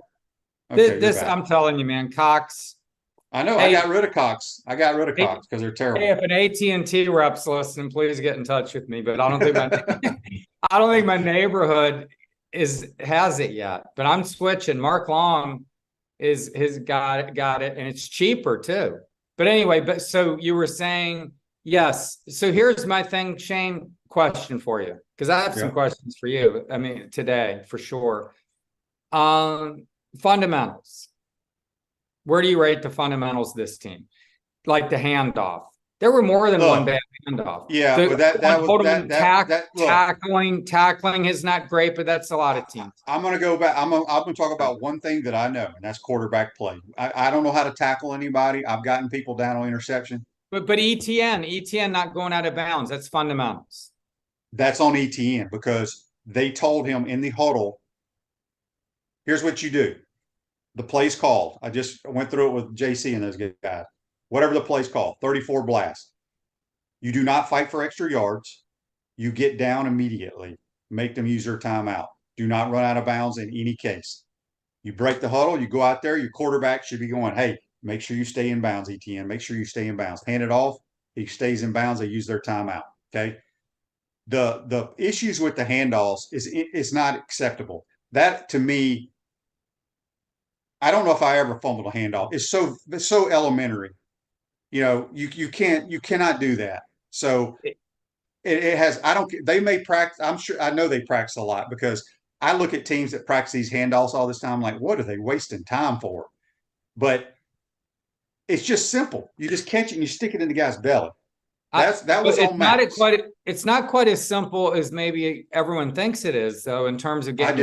Okay, I'm telling you, man, Cox. I know. I got rid of Cox. Because they're terrible. Hey, if an AT&T rep's listening, please get in touch with me. But I don't think I don't think my neighborhood has it yet. But I'm switching. Mark Long has got it, and it's cheaper too. But anyway, so you were saying yes. So here's my thing, Shane. Question for you, because I have some questions for you. I mean, today for sure. Fundamentals. Where do you rate the fundamentals of this team? Like the handoff. There were more than one bad handoff. Yeah, tackling is not great, but that's a lot of teams. I'm going to go back. I'm going to talk about one thing that I know, and that's quarterback play. I don't know how to tackle anybody. I've gotten people down on interception. But ETN not going out of bounds. That's fundamentals. That's on ETN, because they told him in the huddle, here's what you do. The play's called. I just went through it with JC and those guys. Whatever the play's called, 34 blast. You do not fight for extra yards. You get down immediately. Make them use their timeout. Do not run out of bounds in any case. You break the huddle. You go out there. Your quarterback should be going, hey, make sure you stay in bounds, ETN. Make sure you stay in bounds. Hand it off. He stays in bounds. They use their timeout. Okay. The issues with the handoffs is not acceptable. That, to me, I don't know if I ever fumbled a handoff. It's so elementary. You cannot do that. So it has, they may practice. I know they practice a lot, because I look at teams that practice these handoffs all this time. Like, what are they wasting time for? But it's just simple. You just catch it and you stick it in the guy's belly. That was on Max. It's not quite as simple as maybe everyone thinks it is, though, in terms of getting.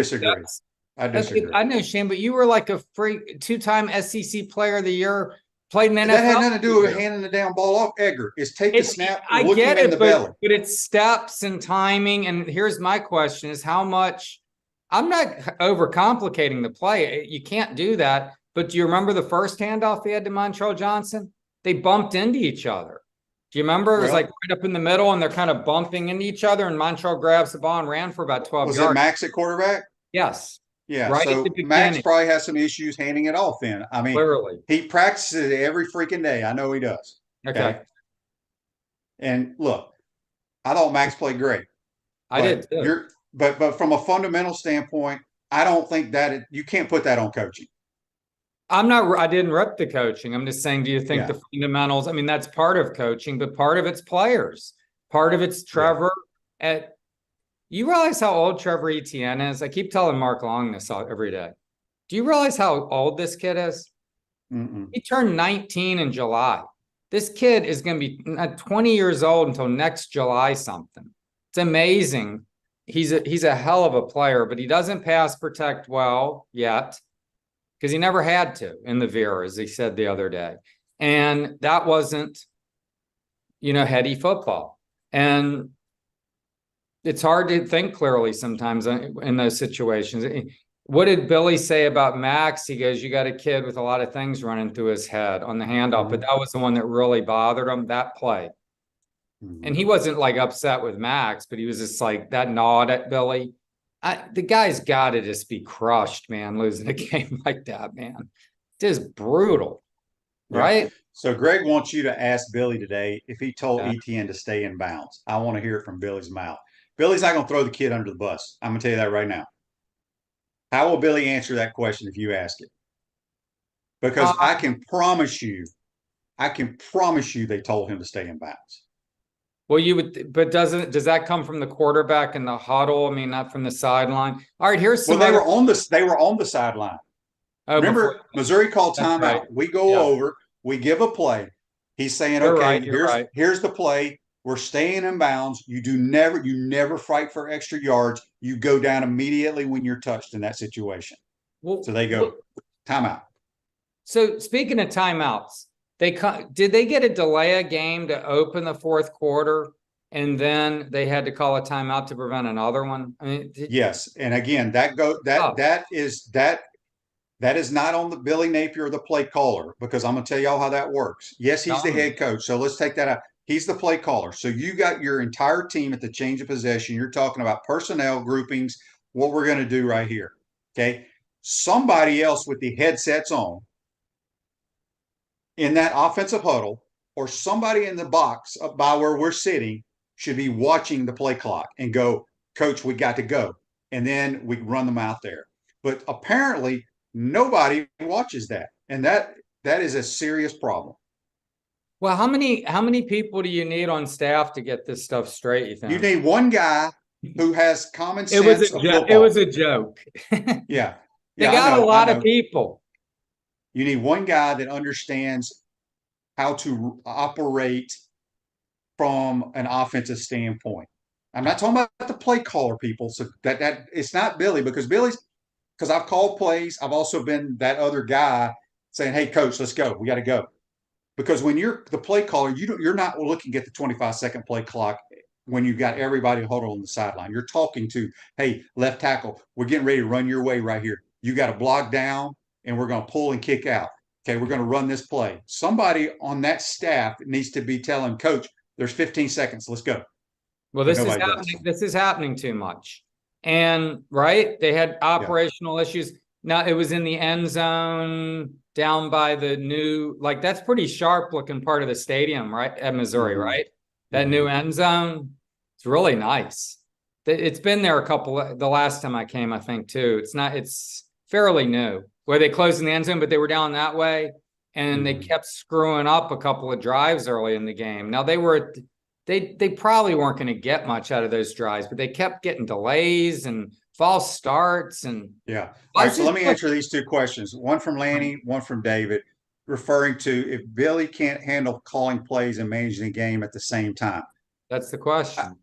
I disagree. I know, Shane, but you were like a free 2-time SEC player of the year, played in NFL. That had nothing to do with handing the damn ball off, Edgar. It's take the snap, look him in the belly. But it's steps and timing. And here's my question: is how much? I'm not overcomplicating the play. You can't do that. But do you remember the first handoff he had to Montrell Johnson? They bumped into each other. Do you remember? It was like right up in the middle, and they're kind of bumping into each other, and Montrell grabs the ball and ran for about 12 yards. Was it Max at quarterback? Yes. Yeah, right at so the Max beginning, probably has some issues handing it off then. I mean, clearly. he practices it every freaking day. I know he does. Okay. And look, I thought Max played great, I but did too. but from a fundamental standpoint, I don't think that you can't put that on coaching. I didn't rep the coaching. I'm just saying, do you think Yeah. the fundamentals, I mean, that's part of coaching, but part of it's players. Part of it's Yeah. Trevor. You realize how old Trevor Etienne is? I keep telling Mark Long this every day. Do you realize how old this kid is? Mm-mm. He turned 19 in July. This kid is going to be 20 years old until next July something. It's amazing. He's a hell of a player, but he doesn't pass protect well yet because he never had to in the Veer, as he said the other day. And that wasn't, heady football. And it's hard to think clearly sometimes in those situations. What did Billy say about Max? He goes, you got a kid with a lot of things running through his head on the handoff, but that was the one that really bothered him, that play. And he wasn't like upset with Max, but he was just like that nod at Billy. The guy's got to just be crushed, man, losing a game like that, man. It is brutal, right? So Greg wants you to ask Billy today if he told Yeah. Etienne to stay in bounds. I want to hear it from Billy's mouth. Billy's not going to throw the kid under the bus. I'm going to tell you that right now. How will Billy answer that question if you ask it? Because I can promise you they told him to stay in bounds. Well, but does that come from the quarterback in the huddle? I mean, not from the sideline. All right, here's some. Well, they were on the sideline. Remember, Missouri called timeout. Right. We go over, we give a play. He's saying, okay, here's the play. We're staying in bounds. You never fight for extra yards. You go down immediately when you're touched in that situation. So they go timeout. So speaking of timeouts, did they get a delay a game to open the fourth quarter, and then they had to call a timeout to prevent another one? I mean, yes, and again, that is not on the Billy Napier or the play caller, because I'm going to tell y'all how that works. Yes, he's the head coach, so let's take that out. He's the play caller. So you got your entire team at the change of possession. You're talking about personnel groupings, what we're going to do right here. Okay. Somebody else with the headsets on in that offensive huddle, or somebody in the box by where we're sitting, should be watching the play clock and go, Coach, we got to go. And then we run them out there. But apparently nobody watches that. And that is a serious problem. Well, how many people do you need on staff to get this stuff straight, you think? You need one guy who has common sense. It was a joke. Yeah. They got a lot of people. You need one guy that understands how to operate from an offensive standpoint. I'm not talking about the play caller people. So that it's not Billy, because I've called plays. I've also been that other guy saying, hey, coach, let's go. We got to go. Because when you're the play caller, you're not looking at the 25-second play clock when you've got everybody huddled on the sideline. You're talking to, hey, left tackle, we're getting ready to run your way right here. You got to block down, and we're going to pull and kick out. Okay, we're going to run this play. Somebody on that staff needs to be telling coach, there's 15 seconds. Let's go. Well, this is happening. This is happening too much. And they had operational issues. Now it was in the end zone down by the new, that's pretty sharp looking part of the stadium, right? At Missouri, right? That new end zone. It's really nice. It's been there the last time I came, I think too. It's fairly new where they closed in the end zone, but they were down that way and they kept screwing up a couple of drives early in the game. Now they probably weren't going to get much out of those drives, but they kept getting delays and false starts. And all right, so let me answer these two questions. One from Lanny, one from David, referring to if Billy can't handle calling plays and managing the game at the same time. That's the question.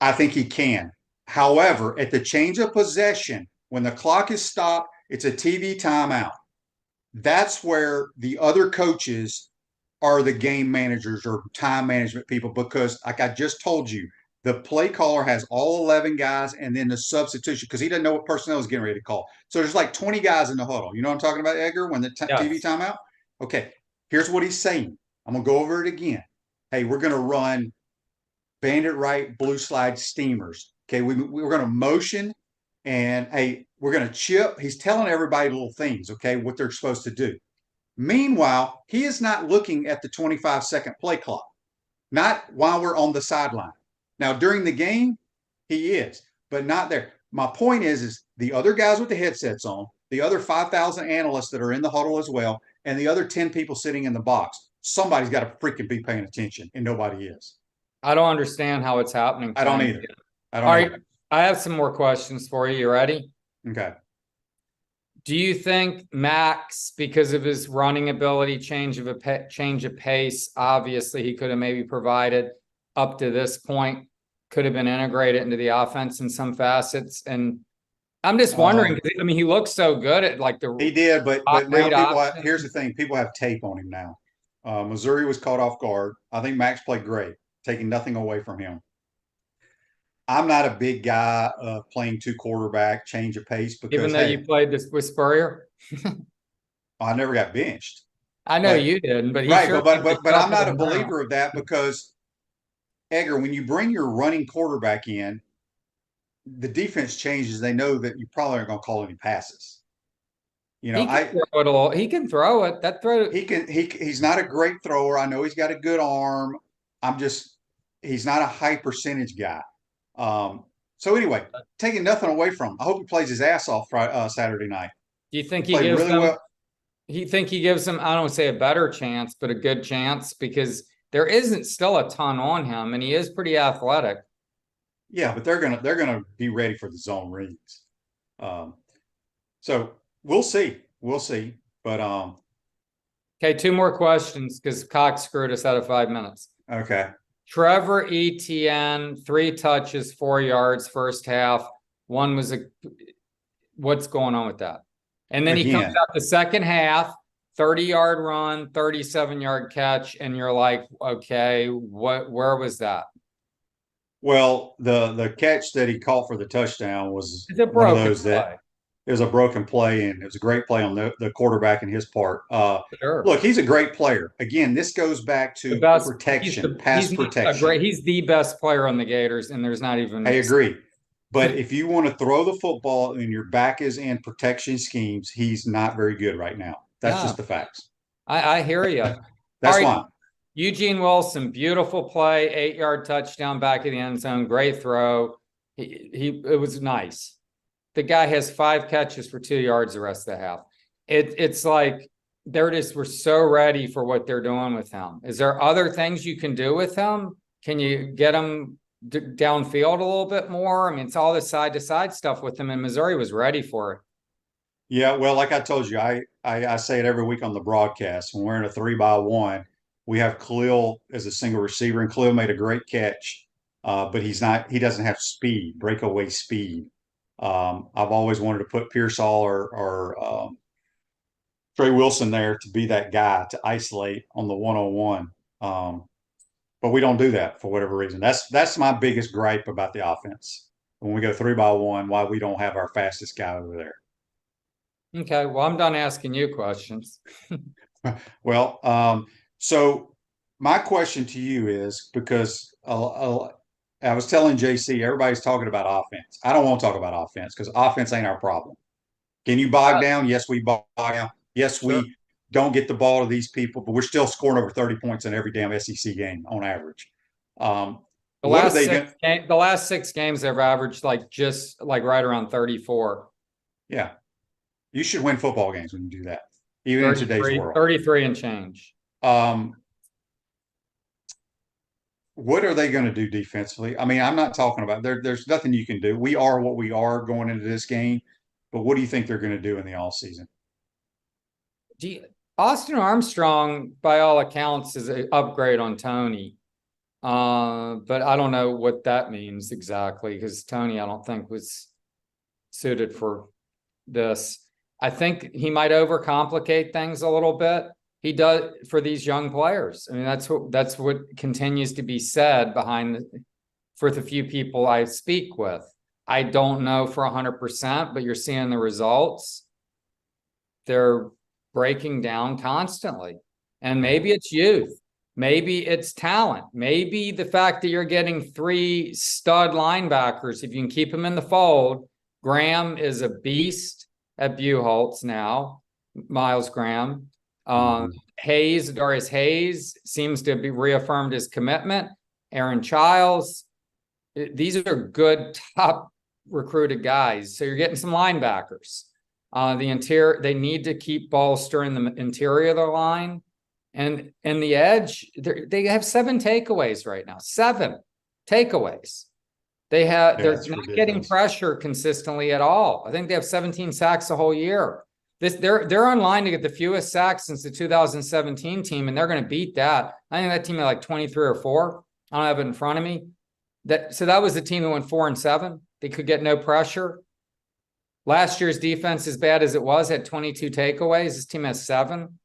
I think he can. However, at the change of possession, when the clock is stopped, it's a TV timeout. That's where the other coaches are the game managers or time management people, because like I just told you, the play caller has all 11 guys and then the substitution, because he doesn't know what personnel is getting ready to call. So there's like 20 guys in the huddle. You know what I'm talking about, Edgar, when the TV timeout? Okay, here's what he's saying. I'm going to go over it again. Hey, we're going to run bandit right, blue slide steamers. Okay, we're going to motion And hey, we're going to chip. He's telling everybody little things, okay, what they're supposed to do. Meanwhile, he is not looking at the 25-second play clock, not while we're on the sideline. Now, during the game, he is, but not there. My point is the other guys with the headsets on, the other 5,000 analysts that are in the huddle as well, and the other 10 people sitting in the box, somebody's got to freaking be paying attention, and nobody is. I don't understand how it's happening. I don't either. I don't All either. right, I have some more questions for you. You ready? Okay. Do you think Max, because of his running ability, change of pace, obviously he could have maybe provided up to this point, could have been integrated into the offense in some facets? And I'm just wondering, 'cause, I mean, he looks so good at like the. He did, but now read people, here's the thing: people have tape on him now. Missouri was caught off guard. I think Max played great, taking nothing away from him. I'm not a big guy playing two quarterback, change of pace, because Even though you played this with Spurrier, I never got benched. I know But- you didn't, but he Right, sure but I'm not a believer of that, because Edgar, when you bring your running quarterback in, the defense changes. They know that you probably aren't going to call any passes. You know, He can throw it. That throw. he's not a great thrower. I know he's got a good arm. He's not a high percentage guy. So anyway, taking nothing away from him. I hope he plays his ass off Saturday night. Do you think he Played gives really them? well. He gives them, I don't say a better chance, but a good chance, because there isn't still a ton on him, and he is pretty athletic. Yeah, but they're gonna be ready for the zone reads. So we'll see. But Okay, two more questions, because Cox screwed us out of 5 minutes. okay. Trevor Etienne, 3 touches, 4 yards, first half. One was what's going on with that? And then he comes out the second half, 30-yard run, 37-yard catch, and you're like, okay, where was that? Well, the catch that he caught for the touchdown was It's a one of broken those play. that it was a broken play, and it was a great play on the quarterback and his part. Sure. Look, he's a great player. Again, this goes back to protection, pass protection. He's the best player on the Gators, and there's not even. I agree. But if you want to throw the football and your back is in protection schemes, he's not very good right now. That's just the facts. I hear you. That's All right, why. Eugene Wilson, beautiful play, 8-yard touchdown, back of the end zone, great throw. It was nice. The guy has 5 catches for 2 yards the rest of the half. It's like we're so ready for what they're doing with him. Is there other things you can do with him? Can you get him downfield a little bit more? I mean, it's all the side to side stuff with him, and Missouri was ready for it. Yeah, well, like I told you, I say it every week on the broadcast. When we're in a 3-by-1, we have Khalil as a single receiver, and Khalil made a great catch, but he doesn't have speed, breakaway speed. I've always wanted to put Pearsall or Trey Wilson there to be that guy to isolate on the 1-on-1. But we don't do that for whatever reason. That's my biggest gripe about the offense. When we go 3-by-1, why we don't have our fastest guy over there. Okay, well, I'm done asking you questions. Well, so my question to you is, because I was telling JC, everybody's talking about offense. I don't want to talk about offense, because offense ain't our problem. Can you bog down? Yes, we bog down. Yes, Sure. we don't get the ball to these people, but we're still scoring over 30 points in every damn SEC game on average. The last 6 games they've averaged just right around 34. Yeah. You should win football games when you do that, even in today's world. 33 and change. What are they going to do defensively? I mean, I'm not talking about there's nothing you can do. We are what we are going into this game, but what do you think they're going to do in the all season? Austin Armstrong, by all accounts, is an upgrade on Tony. But I don't know what that means exactly, because Tony, I don't think, was suited for this. I think he might overcomplicate things a little bit. He does for these young players. I mean, that's what continues to be said for the few people I speak with. I don't know for 100%, but you're seeing the results. They're breaking down constantly. And maybe it's youth. Maybe it's talent. Maybe the fact that you're getting 3 stud linebackers, if you can keep them in the fold, Graham is a beast at Buchholz now, Miles Graham. Hayes, Darius Hayes seems to be reaffirmed his commitment. Aaron Childs. These are good top recruited guys. So you're getting some linebackers. The interior, they need to keep bolstering the interior of the line. And the edge, they have 7 takeaways right now. 7 takeaways. They're not getting pressure consistently at all. I think they have 17 sacks the whole year. They're on line to get the fewest sacks since the 2017 team, and they're going to beat that. I think that team had like 23 or 4. I don't have it in front of me. So that was the team that went 4-7. They could get no pressure. Last year's defense, as bad as it was, had 22 takeaways. This team has 7.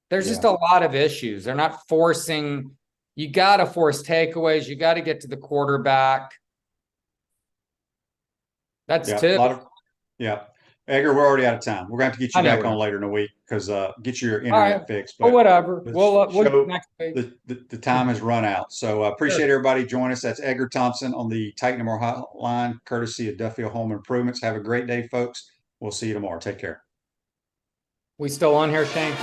There's just a lot of issues. They're not forcing. You got to force takeaways. You got to get to the quarterback. That's too. Edgar, we're already out of time. We're going to have to get you back on later in the week because get your internet fixed. But whatever. We'll next week. The time has run out. So appreciate everybody joining us. That's Edgar Thompson on the Titan More Hotline, courtesy of Duffield Home Improvements. Have a great day, folks. We'll see you tomorrow. Take care. We still on here, Shane?